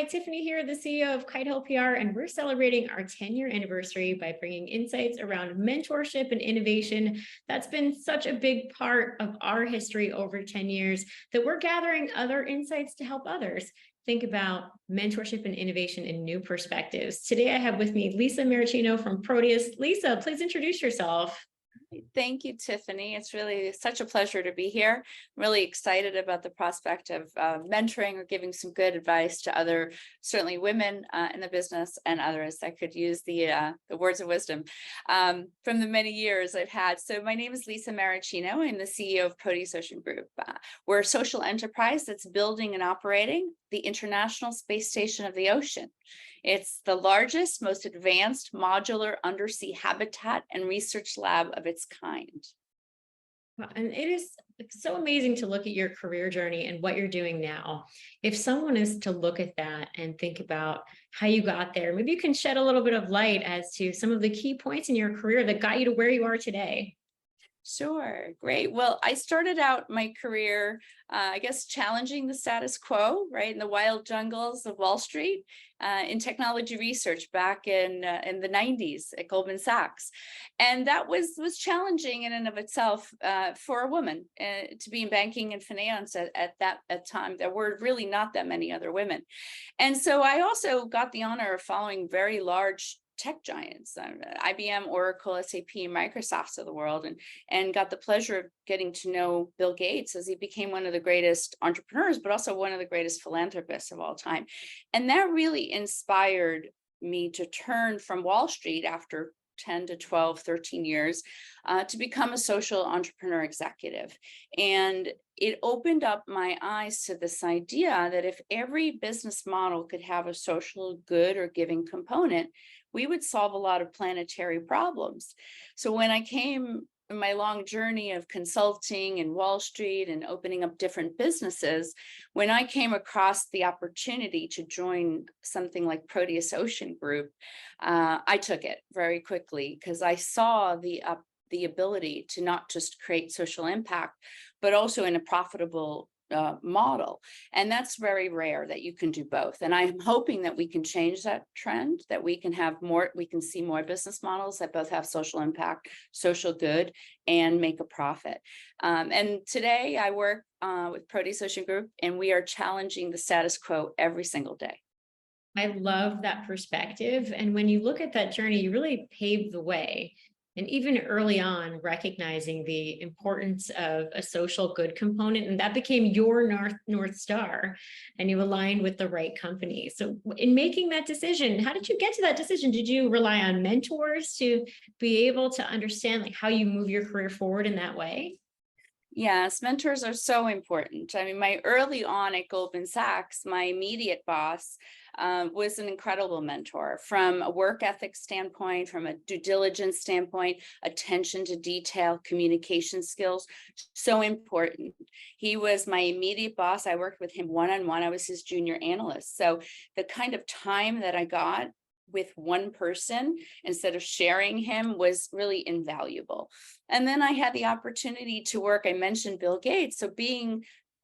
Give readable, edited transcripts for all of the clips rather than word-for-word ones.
Tiffany here, the CEO of Kite Hill PR, and we're celebrating our 10-year anniversary by bringing insights around mentorship and innovation. That's been such a big part of our history over 10 years that we're gathering other insights to help others think about mentorship and innovation in new perspectives. Today, I have with me Lisa Maricino from Proteus. Lisa, please introduce yourself. Thank you, Tiffany. It's really such a pleasure to be here. I'm really excited about the prospect of mentoring or giving some good advice to other, certainly women in the business and others that could use the words of wisdom from the many years I've had. So my name is Lisa Maricino. I'm the CEO of Proteus Ocean Group. We're a social enterprise that's building and operating the International Space Station of the Ocean. It's the largest, most advanced modular undersea habitat and research lab of its kind. And it is so amazing to look at your career journey and what you're doing now. If someone is to look at that and think about how you got there, maybe you can shed a little bit of light as to some of the key points in your career that got you to where you are today. Sure, great. Well, I started out my career, I guess, challenging the status quo, right, in the wild jungles of Wall Street, in technology research back in the 90s at Goldman Sachs, and that was challenging in and of itself for a woman to be in banking and finance at that time. There were really not that many other women, and so I also got the honor of following very large tech giants, IBM, Oracle, SAP, Microsoft of the world, and got the pleasure of getting to know Bill Gates as he became one of the greatest entrepreneurs, but also one of the greatest philanthropists of all time. And that really inspired me to turn from Wall Street after 10 to 12, 13 years to become a social entrepreneur executive. And it opened up my eyes to this idea that if every business model could have a social good or giving component, we would solve a lot of planetary problems. So when I came in my long journey of consulting and Wall Street and opening up different businesses, when I came across the opportunity to join something like Proteus Ocean Group, I took it very quickly because I saw the ability to not just create social impact, but also in a profitable model. And that's very rare that you can do both. And I'm hoping that we can change that trend, that we can have more, we can see more business models that both have social impact, social good, and make a profit. And today I work with Proteus Ocean Group, and we are challenging the status quo every single day. I love that perspective. And when you look at that journey, you really paved the way. And even early on, recognizing the importance of a social good component, and that became your North Star, and you aligned with the right company. So in making that decision, how did you get to that decision? Did you rely on mentors to be able to understand like how you move your career forward in that way? Yes, mentors are so important. I mean, my early on at Goldman Sachs, my immediate boss was an incredible mentor from a work ethic standpoint, from a due diligence standpoint, attention to detail, communication skills, so important. He was my immediate boss. I worked with him one-on-one. I was his junior analyst. So the kind of time that I got with one person instead of sharing him was really invaluable. And then I had the opportunity to work, I mentioned Bill Gates. So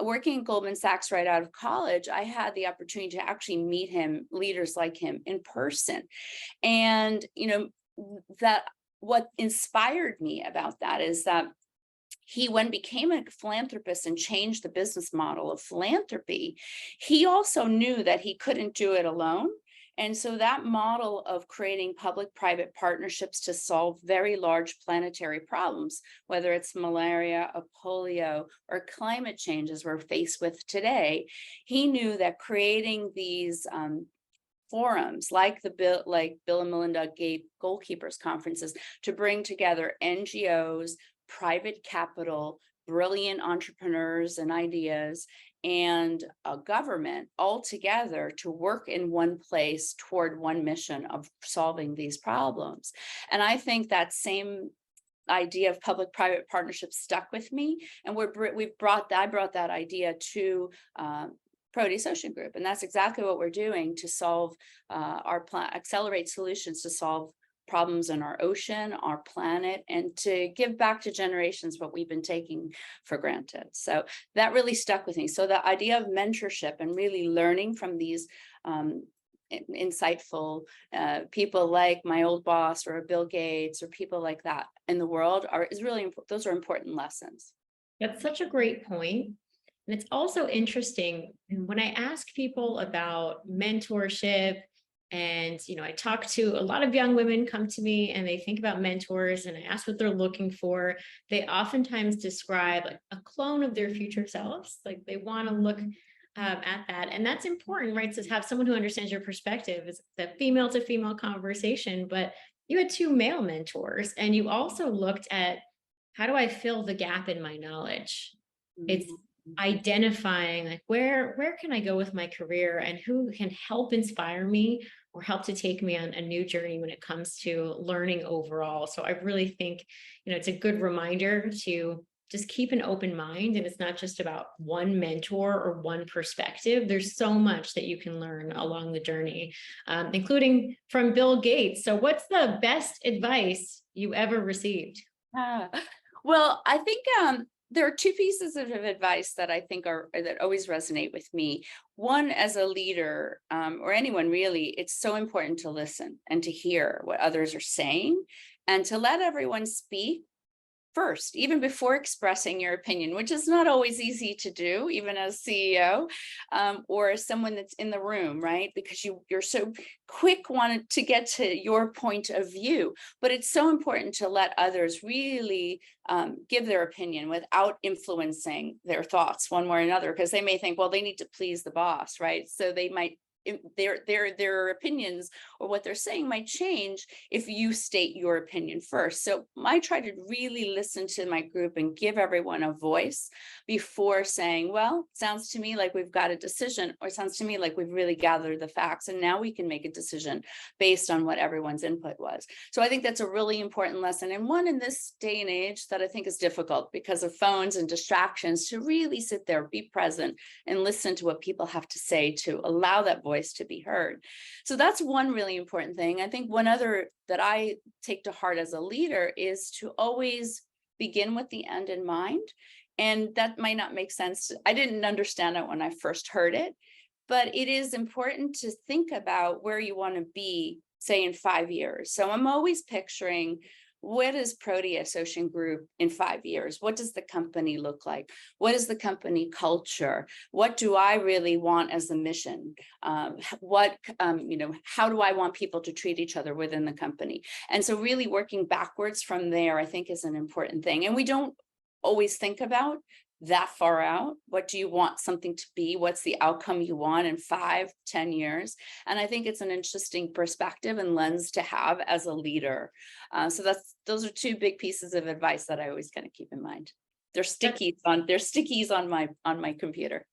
working at Goldman Sachs right out of college, I had the opportunity to actually meet him, leaders like him in person. And, that what inspired me about that is that he, when became a philanthropist and changed the business model of philanthropy, he also knew that he couldn't do it alone. And so that model of creating public-private partnerships to solve very large planetary problems, whether it's malaria or polio or climate change as we're faced with today, he knew that creating these forums like Bill and Melinda Gates Goalkeepers conferences to bring together NGOs, private capital, brilliant entrepreneurs and ideas, and a government all together to work in one place toward one mission of solving these problems. And I think that same idea of public-private partnerships stuck with me, and I brought that idea to Proteus Ocean Group, and that's exactly what we're doing to solve accelerate solutions to solve problems in our ocean, our planet, and to give back to generations what we've been taking for granted. So that really stuck with me. So the idea of mentorship and really learning from these insightful people like my old boss or Bill Gates or people like that in the world is really important. Those are important lessons. That's such a great point. And it's also interesting when I ask people about mentorship, and I talk to a lot of young women come to me and they think about mentors, and I ask what they're looking for. They oftentimes describe like a clone of their future selves. Like they want to look at that. And that's important, right? To have someone who understands your perspective. It's the female to female conversation, but you had two male mentors and you also looked at how do I fill the gap in my knowledge? It's identifying like where can I go with my career and who can help inspire me or help to take me on a new journey when it comes to learning overall. So I really think, it's a good reminder to just keep an open mind. And it's not just about one mentor or one perspective. There's so much that you can learn along the journey, including from Bill Gates. So what's the best advice you ever received? Well, I think there are two pieces of advice that I think that always resonate with me. One, as a leader, or anyone really, it's so important to listen and to hear what others are saying and to let everyone speak first, even before expressing your opinion, which is not always easy to do, even as CEO, or as someone that's in the room, right? Because you're so quick wanted to get to your point of view, but it's so important to let others really give their opinion without influencing their thoughts one way or another, because they may think, well, they need to please the boss, right? So they might their opinions or what they're saying might change if you state your opinion first. So I try to really listen to my group and give everyone a voice before saying, well, sounds to me like we've got a decision, or sounds to me like we've really gathered the facts and now we can make a decision based on what everyone's input was. So I think that's a really important lesson, and one in this day and age that I think is difficult because of phones and distractions, to really sit there, be present, and listen to what people have to say to allow that voice to be heard. So that's one really important thing. I think one other that I take to heart as a leader is to always begin with the end in mind. And that might not make sense. I didn't understand it when I first heard it, but it is important to think about where you want to be, say, in 5 years. So I'm always picturing, what is Proteus Ocean Group in 5 years? What does the company look like? What is the company culture? What do I really want as a mission? How do I want people to treat each other within the company? And so really working backwards from there, I think, is an important thing. And we don't always think about that far out. What do you want something to be? What's the outcome you want in 5, 10 years? And I think it's an interesting perspective and lens to have as a leader. So those are two big pieces of advice that I always kind of keep in mind. They're stickies on my computer.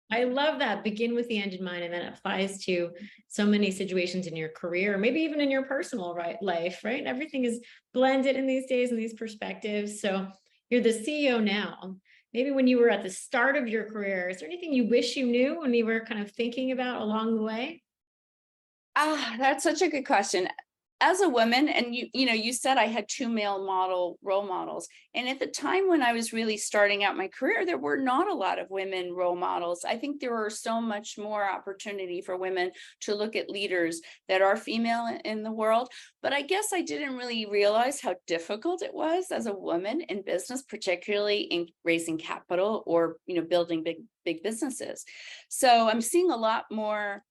I love that. Begin with the end in mind, and that applies to so many situations in your career, maybe even in your personal life, right? Everything is blended in these days and these perspectives. So you're the CEO now. Maybe when you were at the start of your career, is there anything you wish you knew when you were kind of thinking about along the way? That's such a good question. As a woman, and you said I had two male role models. And at the time when I was really starting out my career, there were not a lot of women role models. I think there were so much more opportunity for women to look at leaders that are female in the world. But I guess I didn't really realize how difficult it was as a woman in business, particularly in raising capital or, building big businesses. So I'm seeing a lot more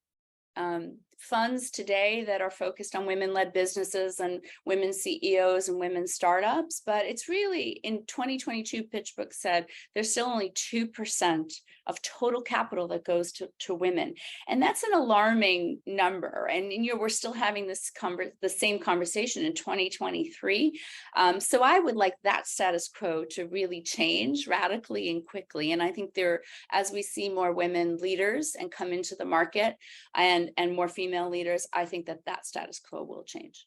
funds today that are focused on women-led businesses and women CEOs and women startups, but it's really, in 2022, PitchBook said there's still only 2% of total capital that goes to women, and that's an alarming number. And we're still having the same conversation in 2023. So I would like that status quo to really change radically and quickly. And I think as we see more women leaders and come into the market and more female leaders, I think that status quo will change.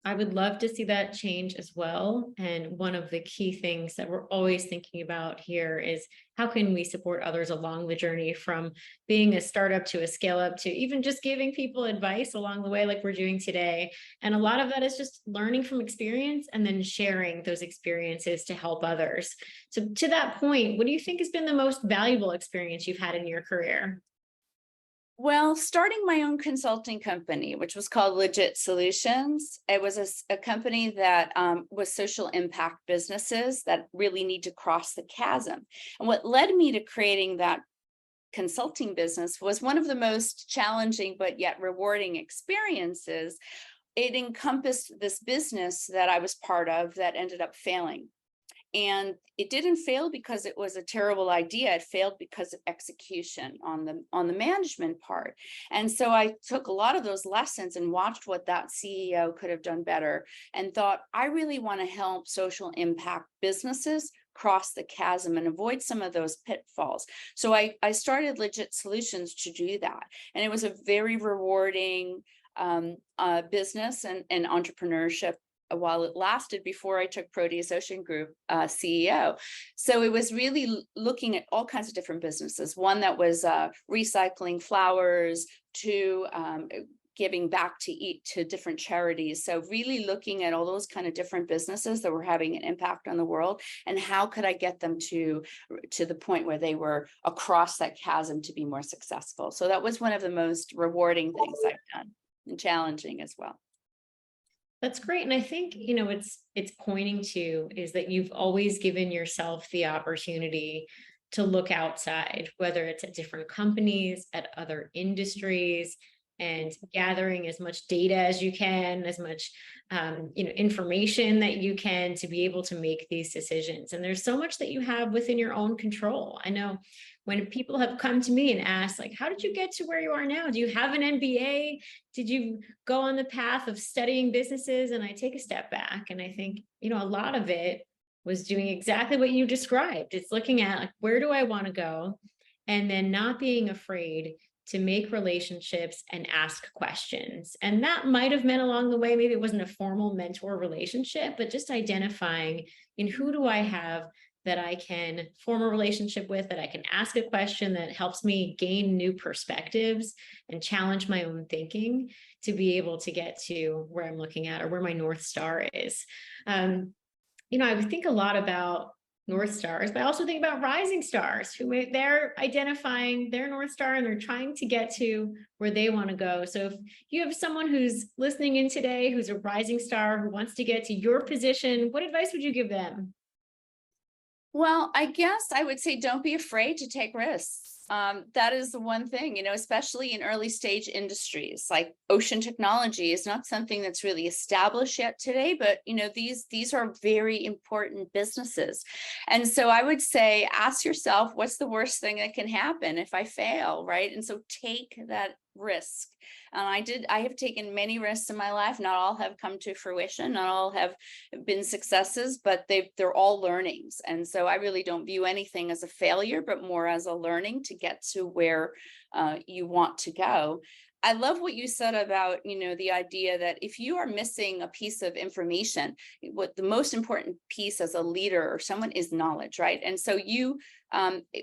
I would love to see that change as well. And one of the key things that we're always thinking about here is how can we support others along the journey from being a startup to a scale up to even just giving people advice along the way, like we're doing today. And a lot of that is just learning from experience and then sharing those experiences to help others. So, to that point, what do you think has been the most valuable experience you've had in your career? Well, starting my own consulting company, which was called Legit Solutions, it was a company that was social impact businesses that really need to cross the chasm. And what led me to creating that consulting business was one of the most challenging but yet rewarding experiences. It encompassed this business that I was part of that ended up failing. And it didn't fail because it was a terrible idea. It failed because of execution on the management part. And so I took a lot of those lessons and watched what that CEO could have done better and thought, I really want to help social impact businesses cross the chasm and avoid some of those pitfalls. So I started Legit Solutions to do that. And it was a very rewarding business and entrepreneurship while it lasted before I took Proteus Ocean Group CEO. So it was really looking at all kinds of different businesses. One that was recycling flowers to giving back to different charities. So really looking at all those kind of different businesses that were having an impact on the world and how could I get them to the point where they were across that chasm to be more successful. So that was one of the most rewarding things I've done and challenging as well. That's great. And I think, it's pointing to is that you've always given yourself the opportunity to look outside, whether it's at different companies, at other industries, and gathering as much data as you can, as much information that you can to be able to make these decisions. And there's so much that you have within your own control. I know when people have come to me and asked, like, how did you get to where you are now? Do you have an MBA? Did you go on the path of studying businesses? And I take a step back and I think, a lot of it was doing exactly what you described. It's looking at, like, where do I want to go? And then not being afraid to make relationships and ask questions. And that might have meant along the way, maybe it wasn't a formal mentor relationship, but just identifying in who do I have that I can form a relationship with, that I can ask a question that helps me gain new perspectives and challenge my own thinking to be able to get to where I'm looking at or where my North Star is. I would think a lot about North Stars, but I also think about rising stars they're identifying their North Star and they're trying to get to where they want to go. So if you have someone who's listening in today, who's a rising star, who wants to get to your position, what advice would you give them? Well, I guess I would say don't be afraid to take risks. That is the one thing, especially in early stage industries like ocean technology is not something that's really established yet today, but these are very important businesses. And so I would say, ask yourself, what's the worst thing that can happen if I fail, right? And so take that risk. I have taken many risks in my life. Not all have come to fruition. Not all have been successes, but they're all learnings. And so I really don't view anything as a failure, but more as a learning to get to where you want to go. I love what you said about, the idea that if you are missing a piece of information, what the most important piece as a leader or someone is knowledge, right? And so you,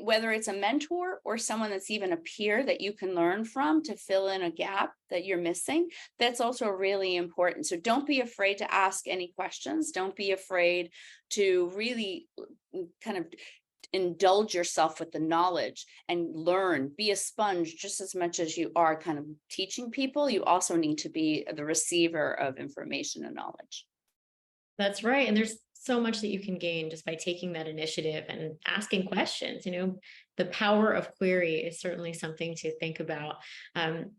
whether it's a mentor or someone that's even a peer that you can learn from to fill in a gap that you're missing, that's also really important. So don't be afraid to ask any questions. Don't be afraid to really kind of indulge yourself with the knowledge and learn, be a sponge just as much as you are kind of teaching people. You also need to be the receiver of information and knowledge. That's right. And there's so much that you can gain just by taking that initiative and asking questions. The power of query is certainly something to think about.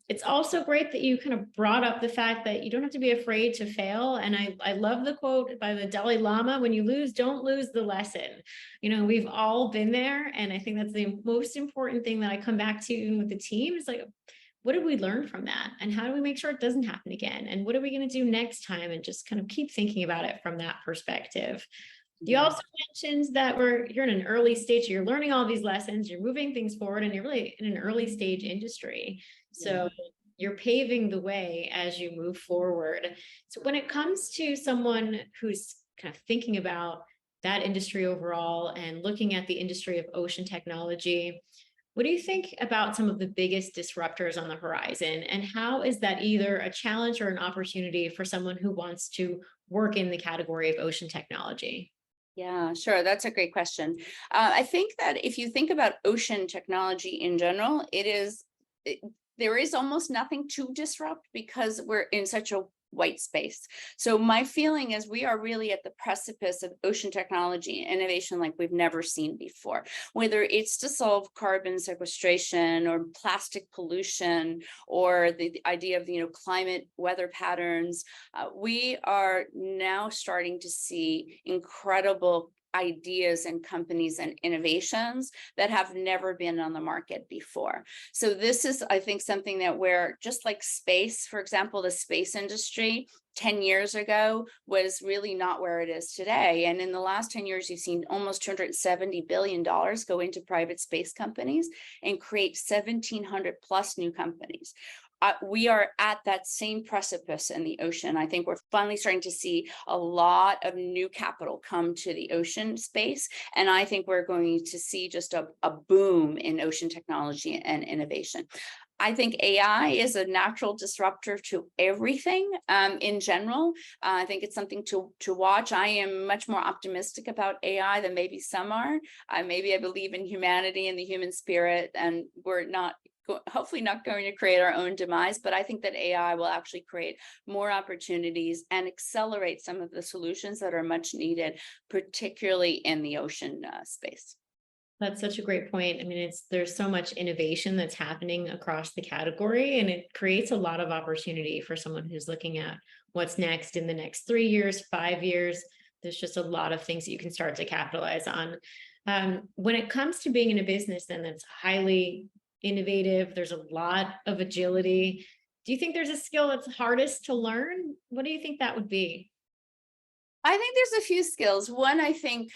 It's also great that you kind of brought up the fact that you don't have to be afraid to fail. And I love the quote by the Dalai Lama, when you lose, don't lose the lesson. We've all been there. And I think that's the most important thing that I come back to even with the team is like, what did we learn from that? And how do we make sure it doesn't happen again? And what are we going to do next time? And just kind of keep thinking about it from that perspective. You also mentioned that you're in an early stage, you're learning all these lessons, you're moving things forward, and you're really in an early stage industry. So you're paving the way as you move forward. So when it comes to someone who's kind of thinking about that industry overall and looking at the industry of ocean technology, what do you think about some of the biggest disruptors on the horizon? And how is that either a challenge or an opportunity for someone who wants to work in the category of ocean technology? Yeah, sure. That's a great question. I think that if you think about ocean technology in general, it, there is almost nothing to disrupt because we're in such a white space. So my feeling is we are really at the precipice of ocean technology innovation like we've never seen before, whether it's to solve carbon sequestration or plastic pollution or the idea of, climate weather patterns. We are now starting to see incredible ideas and companies and innovations that have never been on the market before. So this is, I think, something that we're just like space, for example, the space industry 10 years ago was really not where it is today. And in the last 10 years, you've seen almost $270 billion go into private space companies and create 1,700 plus new companies. We are at that same precipice in the ocean. I think we're finally starting to see a lot of new capital come to the ocean space. And I think we're going to see just a boom in ocean technology and innovation. I think AI is a natural disruptor to everything in general. I think it's something to watch. I am much more optimistic about AI than maybe some are. Maybe I believe in humanity and the human spirit, and we're not hopefully not going to create our own demise, but I think that AI will actually create more opportunities and accelerate some of the solutions that are much needed, particularly in the ocean space. That's such a great point. I mean, there's so much innovation that's happening across the category, and it creates a lot of opportunity for someone who's looking at what's next in the next 3 years, 5 years. There's just a lot of things that you can start to capitalize on. When it comes to being in a business, then that's highly innovative, there's a lot of agility. Do you think there's a skill that's hardest to learn? What do you think that would be? I think there's a few skills. One, I think,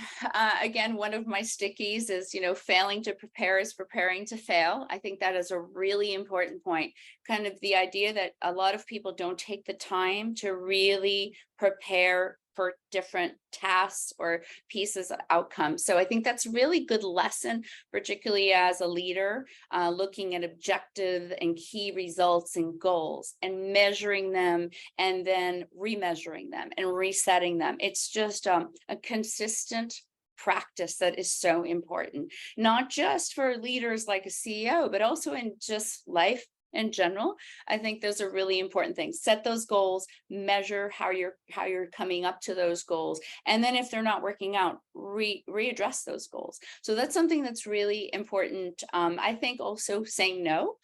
again, one of my stickies is, failing to prepare is preparing to fail. I think that is a really important point. Kind of the idea that a lot of people don't take the time to really prepare for different tasks or pieces of outcomes. So I think that's a really good lesson, particularly as a leader, looking at objective and key results and goals and measuring them and then remeasuring them and resetting them. It's just a consistent practice that is so important, not just for leaders like a CEO, but also in just life in general. I think those are really important things. Set those goals, measure how you're coming up to those goals, and then if they're not working out, readdress those goals. So that's something that's really important. I think also saying no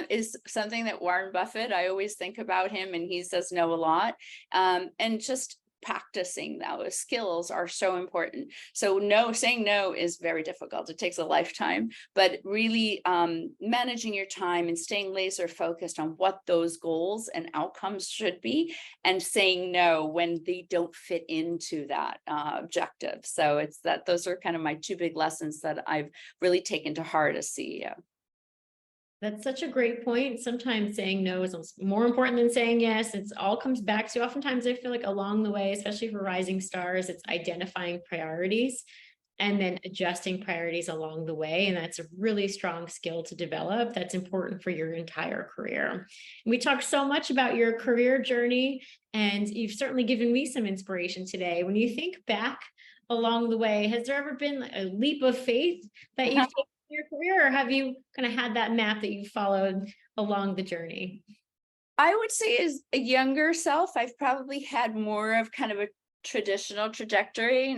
is something that Warren Buffett, I always think about him, and he says no a lot. And just practicing those skills are so important. So saying no is very difficult. It takes a lifetime, but really managing your time and staying laser focused on what those goals and outcomes should be, and saying no when they don't fit into that objective. So those are kind of my two big lessons that I've really taken to heart as CEO. That's such a great point. Sometimes saying no is more important than saying yes. It's all comes back to, oftentimes I feel like along the way, especially for rising stars, it's identifying priorities and then adjusting priorities along the way. And that's a really strong skill to develop. That's important for your entire career. We talked so much about your career journey, and you've certainly given me some inspiration today. When you think back along the way, has there ever been a leap of faith that you've taken in your career, or have you kind of had that map that you followed along the journey? I would say as a younger self, I've probably had more of kind of a traditional trajectory,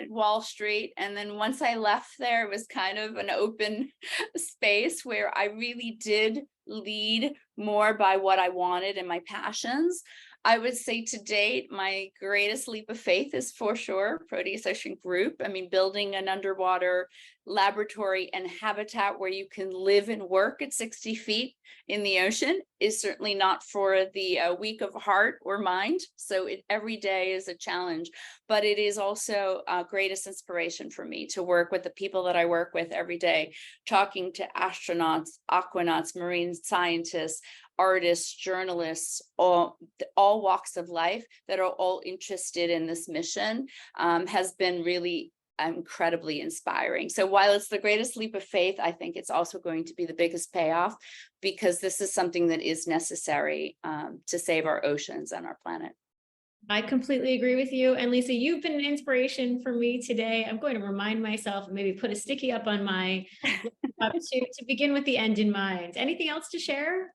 Wall Street. And then once I left there, it was kind of an open space where I really did lead more by what I wanted and my passions. I would say to date, my greatest leap of faith is for sure Proteus Ocean Group. I mean, building an underwater laboratory and habitat where you can live and work at 60 feet in the ocean is certainly not for the weak of heart or mind. So every day is a challenge, but it is also greatest inspiration for me to work with the people that I work with every day, talking to astronauts, aquanauts, marine scientists, artists, journalists, all walks of life that are all interested in this mission, has been really incredibly inspiring. So while it's the greatest leap of faith, I think it's also going to be the biggest payoff, because this is something that is necessary to save our oceans and our planet. I completely agree with you. And Lisa, you've been an inspiration for me today. I'm going to remind myself and maybe put a sticky up on my laptop to begin with the end in mind. Anything else to share?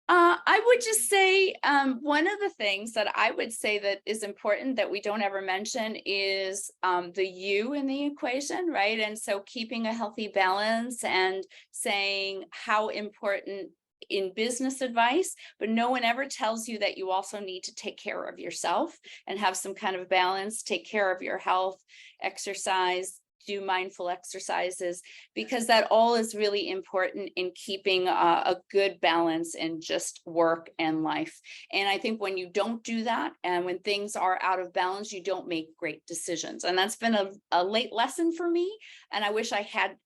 I would just say one of the things that I would say that is important that we don't ever mention is the you in the equation, right? And so keeping a healthy balance and saying how important in business advice, but no one ever tells you that you also need to take care of yourself and have some kind of balance, take care of your health, exercise, do mindful exercises, because that all is really important in keeping a good balance in just work and life. And I think when you don't do that, and when things are out of balance, you don't make great decisions. And that's been a late lesson for me. And I wish I had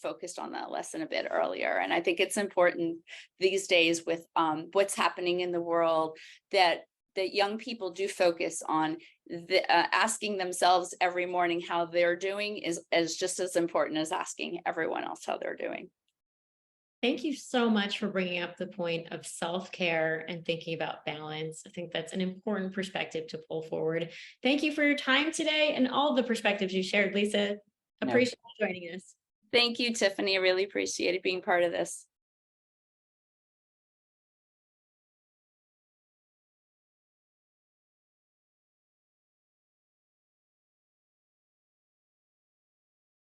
focused on that lesson a bit earlier. And I think it's important these days with what's happening in the world that young people do focus on asking themselves every morning how they're doing is just as important as asking everyone else how they're doing. Thank you so much for bringing up the point of self-care and thinking about balance. I think that's an important perspective to pull forward. Thank you for your time today and all the perspectives you shared, Lisa. No. Appreciate you joining us. Thank you, Tiffany. I really appreciated being part of this.